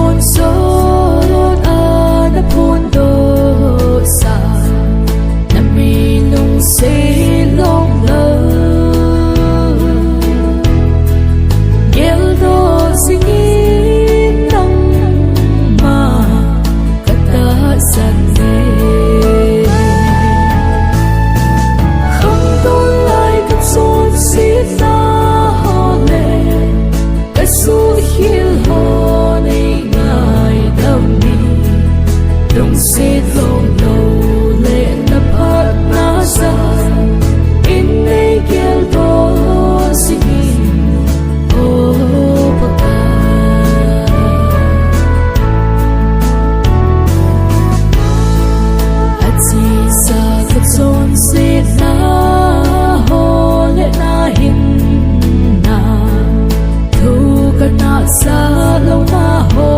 tôn sốt ana pundo sa nami nung se long lơ gel do singin nang ma kata sanne không tôn lại cấp son xít na hole cái su hill hole Sit long low lệ na pat na san in nay gel do singin o paka at si sa kat son sit na ho lệ na hin na thu kat na sa lâu na ho